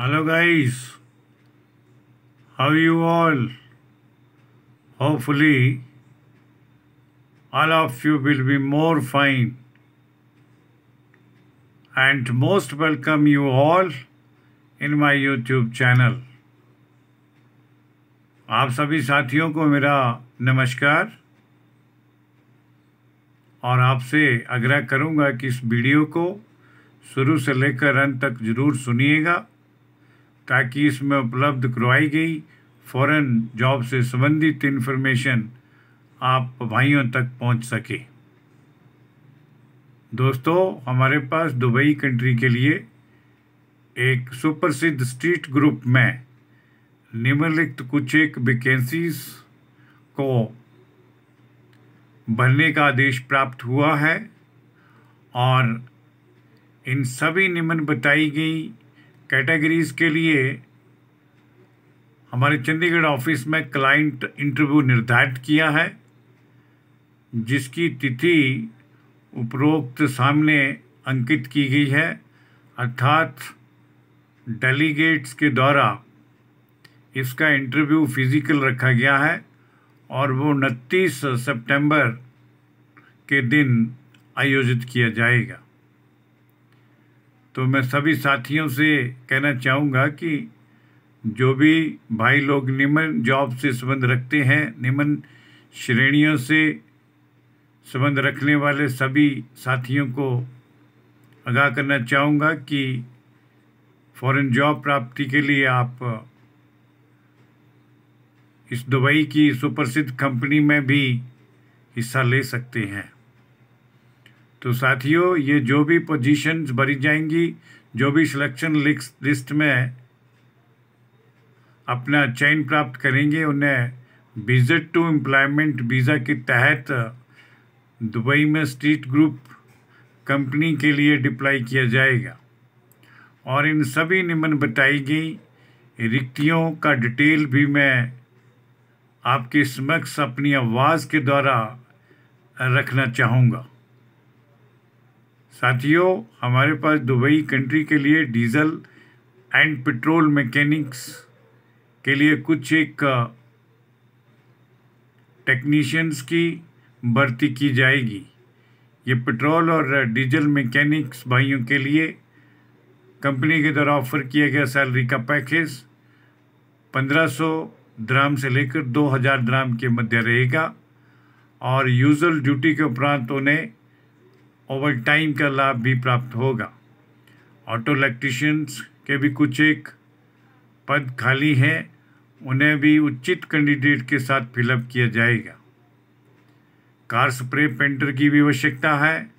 Hello guys, how you all? Hopefully all of you will be more fine and most welcome you all in my YouTube channel. आप सभी साथियों को मेरा नमस्कार और आपसे आग्रह करूंगा कि इस वीडियो को शुरू से लेकर अंत तक ज़रूर सुनिएगा ताकि इसमें उपलब्ध करवाई गई फॉरेन जॉब से संबंधित इन्फॉर्मेशन आप भाइयों तक पहुंच सके। दोस्तों, हमारे पास दुबई कंट्री के लिए एक सुप्रसिद्ध स्ट्रीट ग्रुप में निम्नलिखित कुछ एक वैकेंसीज को भरने का आदेश प्राप्त हुआ है और इन सभी निम्न बताई गई कैटेगरीज के लिए हमारे चंडीगढ़ ऑफिस में क्लाइंट इंटरव्यू निर्धारित किया है, जिसकी तिथि उपरोक्त सामने अंकित की गई है, अर्थात डेलीगेट्स के द्वारा इसका इंटरव्यू फिजिकल रखा गया है और वो 29 सितंबर के दिन आयोजित किया जाएगा। तो मैं सभी साथियों से कहना चाहूँगा कि जो भी भाई लोग निम्न जॉब से संबंध रखते हैं, निम्न श्रेणियों से संबंध रखने वाले सभी साथियों को आगाह करना चाहूँगा कि फॉरेन जॉब प्राप्ति के लिए आप इस दुबई की सुप्रसिद्ध कंपनी में भी हिस्सा ले सकते हैं। तो साथियों, ये जो भी पोजीशंस भरी जाएंगी, जो भी सिलेक्शन लिस्ट में अपना चयन प्राप्त करेंगे, उन्हें विजिट टू एम्प्लॉयमेंट वीज़ा के तहत दुबई में स्ट्रीट ग्रुप कंपनी के लिए डिप्लाई किया जाएगा और इन सभी निम्न बताई गई रिक्तियों का डिटेल भी मैं आपके समक्ष अपनी आवाज़ के द्वारा रखना चाहूँगा। साथियों, हमारे पास दुबई कंट्री के लिए डीजल एंड पेट्रोल मैकेनिक्स के लिए कुछ एक टेक्नीशियंस की भर्ती की जाएगी। ये पेट्रोल और डीजल मैकेनिक्स भाइयों के लिए कंपनी के द्वारा ऑफर किया गया सैलरी का पैकेज 1500 दिरहम से लेकर 2000 दिरहम के मध्य रहेगा और यूजुअल ड्यूटी के उपरांत उन्हें ओवर टाइम का लाभ भी प्राप्त होगा। ऑटो इलेक्ट्रीशियंस के भी कुछ एक पद खाली हैं, उन्हें भी उचित कैंडिडेट के साथ फिलअप किया जाएगा। कार स्प्रे पेंटर की भी आवश्यकता है।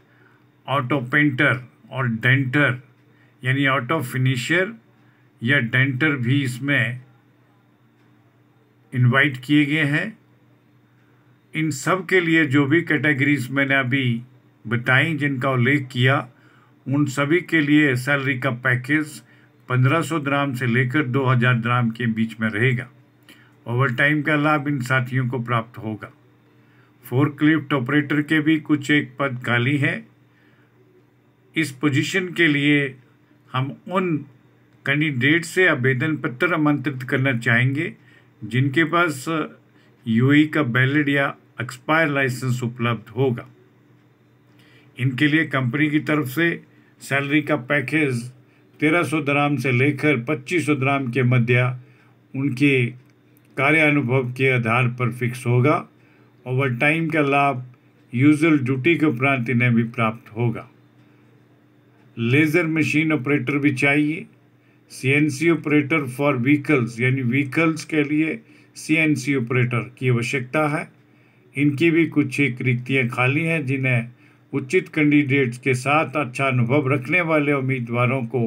ऑटो पेंटर और डेंटर यानी ऑटो फिनिशर या डेंटर भी इसमें इनवाइट किए गए हैं। इन सब के लिए जो भी कैटेगरीज मैंने अभी बताई, जिनका उल्लेख किया, उन सभी के लिए सैलरी का पैकेज 1500 दिरहम से लेकर 2000 दिरहम के बीच में रहेगा। ओवर टाइम का लाभ इन साथियों को प्राप्त होगा। फोर्कलिफ्ट ऑपरेटर के भी कुछ एक पद खाली है। इस पोजीशन के लिए हम उन कैंडिडेट से आवेदन पत्र आमंत्रित करना चाहेंगे जिनके पास यूएई का वैलिड या एक्सपायर लाइसेंस उपलब्ध होगा। इनके लिए कंपनी की तरफ से सैलरी का पैकेज 1300 दिरहम से लेकर 2500 दिरहम के मध्य उनके कार्यानुभव के आधार पर फिक्स होगा। ओवर टाइम का लाभ यूजुअल ड्यूटी के उपरांत इन्हें भी प्राप्त होगा। लेज़र मशीन ऑपरेटर भी चाहिए। सीएनसी ऑपरेटर फॉर व्हीकल्स यानी व्हीकल्स के लिए सीएनसी ऑपरेटर की आवश्यकता है। इनकी भी कुछ एक रिक्तियाँ खाली हैं जिन्हें उचित कैंडिडेट्स के साथ अच्छा अनुभव रखने वाले उम्मीदवारों को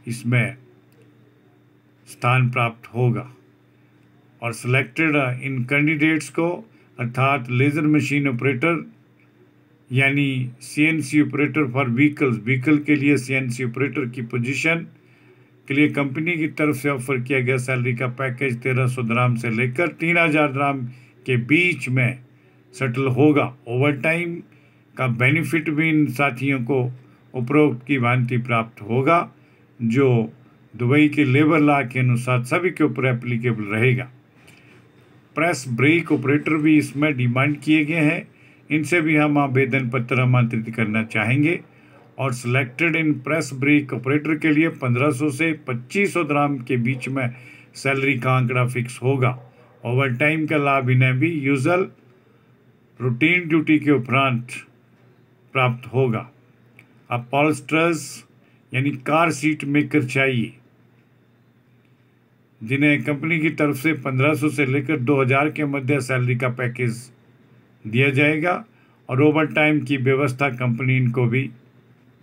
इसमें स्थान प्राप्त होगा और सिलेक्टेड इन कैंडिडेट्स को अर्थात लेज़र मशीन ऑपरेटर यानी सीएनसी ऑपरेटर फॉर व्हीकल के लिए सीएनसी ऑपरेटर की पोजीशन के लिए कंपनी की तरफ से ऑफर किया गया सैलरी का पैकेज 1300 दिरहम से लेकर 3000 दिरहम के बीच में सेटल होगा। ओवर टाइम का बेनिफिट भी इन साथियों को उपरोक्त की भांति प्राप्त होगा, जो दुबई के लेबर लॉ के अनुसार सभी के ऊपर एप्लीकेबल रहेगा। प्रेस ब्रेक ऑपरेटर भी इसमें डिमांड किए गए हैं, इनसे भी हम आवेदन पत्र आमंत्रित करना चाहेंगे। और selected in press break operator के लिए 1500 से 2500 दिरहम के बीच में सैलरी का आंकड़ा फिक्स होगा। ओवर टाइम का लाभ इन्हें भी यूजुअल रूटीन ड्यूटी के उपरांत प्राप्त होगा। अपॉल्स्टरर्स यानी कार सीट मेकर चाहिए, जिन्हें कंपनी की तरफ से 1500 से लेकर 2000 के मध्य सैलरी का पैकेज दिया जाएगा और ओवर टाइम की व्यवस्था कंपनी इनको भी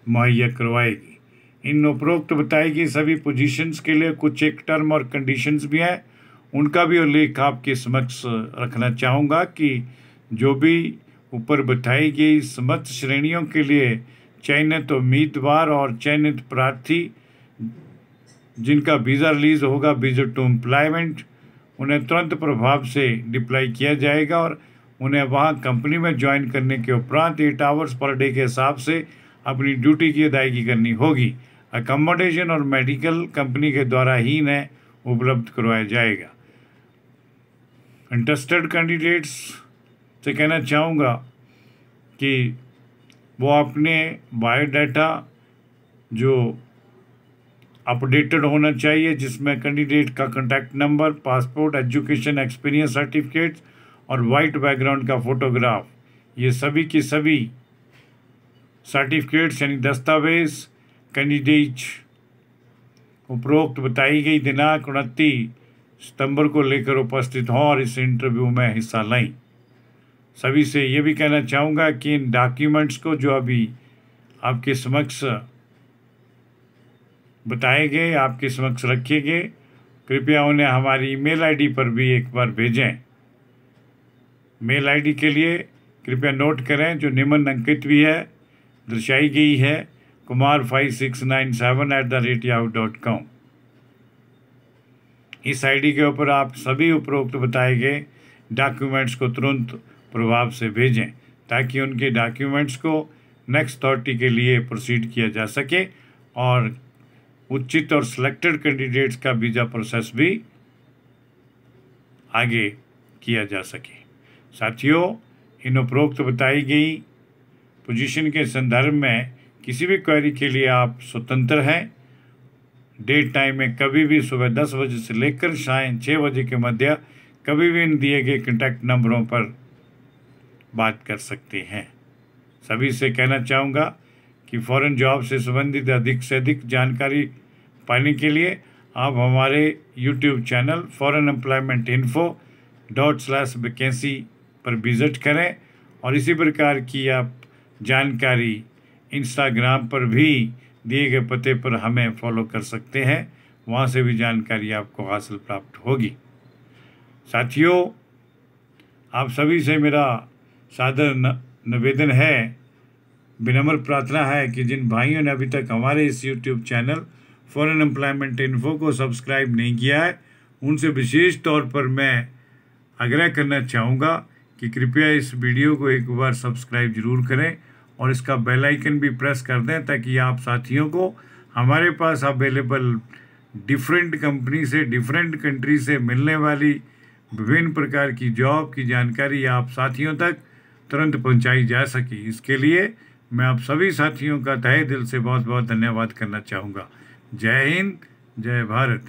मुहैया करवाएगी। इन उपरोक्त बताई गई सभी पोजीशंस के लिए कुछ एक टर्म और कंडीशंस भी हैं, उनका भी उल्लेख आपके समक्ष रखना चाहूँगा कि जो भी ऊपर बताई गई समस्त श्रेणियों के लिए चयनित उम्मीदवार और चयनित प्रार्थी जिनका वीज़ा रिलीज होगा विजिट टू एम्प्लॉयमेंट, उन्हें तुरंत प्रभाव से डिप्लाई किया जाएगा और उन्हें वहां कंपनी में ज्वाइन करने के उपरांत 8 आवर्स पर डे के हिसाब से अपनी ड्यूटी की अदायगी करनी होगी। अकोमोडेशन और मेडिकल कंपनी के द्वारा ही इन्हें उपलब्ध करवाया जाएगा। इंटरेस्टेड कैंडिडेट्स से कहना चाहूँगा कि वो अपने बायोडाटा जो अपडेटेड होना चाहिए, जिसमें कैंडिडेट का contact number, passport, education, experience certificates और वाइट बैकग्राउंड का फोटोग्राफ, ये सभी की सभी सर्टिफिकेट्स यानी दस्तावेज कैंडिडेट उपरोक्त बताई गई दिनांक 29 सितंबर को लेकर उपस्थित हों और इस इंटरव्यू में हिस्सा लें। सभी से ये भी कहना चाहूँगा कि इन डॉक्यूमेंट्स को जो अभी आपके समक्ष बताए गए, आपके समक्ष रखे गए, कृपया उन्हें हमारी ईमेल आईडी पर भी एक बार भेजें। मेल आईडी के लिए कृपया नोट करें, जो निम्नलिखित भी है, दर्शाई गई है, kumar5697@yahoo.com। इस आईडी के ऊपर आप सभी उपरोक्त बताए गए डॉक्यूमेंट्स को तुरंत प्रभाव से भेजें ताकि उनके डॉक्यूमेंट्स को नेक्स्ट अथॉरिटी के लिए प्रोसीड किया जा सके और उचित और सिलेक्टेड कैंडिडेट्स का वीज़ा प्रोसेस भी आगे किया जा सके। साथियों, इन उपरोक्त बताई गई पोजीशन के संदर्भ में किसी भी क्वेरी के लिए आप स्वतंत्र हैं। डेट टाइम में कभी भी सुबह 10 बजे से लेकर शाम 6 बजे के मध्य कभी भी इन दिए गए कॉन्टैक्ट नंबरों पर बात कर सकते हैं। सभी से कहना चाहूँगा कि फॉरेन जॉब से संबंधित अधिक से अधिक जानकारी पाने के लिए आप हमारे YouTube चैनल foreignemploymentinfo./vacancy पर विजिट करें और इसी प्रकार की आप जानकारी इंस्टाग्राम पर भी दिए गए पते पर हमें फॉलो कर सकते हैं, वहाँ से भी जानकारी आपको हासिल प्राप्त होगी। साथियों, आप सभी से मेरा सादर निवेदन है, विनम्र प्रार्थना है कि जिन भाइयों ने अभी तक हमारे इस YouTube channel foreign employment info को सब्सक्राइब नहीं किया है, उनसे विशेष तौर पर मैं आग्रह करना चाहूँगा कि कृपया इस वीडियो को एक बार सब्सक्राइब जरूर करें और इसका बेल आइकन भी प्रेस कर दें ताकि आप साथियों को हमारे पास अवेलेबल डिफरेंट कंपनी से, डिफरेंट कंट्री से मिलने वाली विभिन्न प्रकार की जॉब की जानकारी आप साथियों तक तुरंत पहुंचाई जा सके। इसके लिए मैं आप सभी साथियों का तहे दिल से बहुत बहुत धन्यवाद करना चाहूँगा। जय हिंद, जय भारत।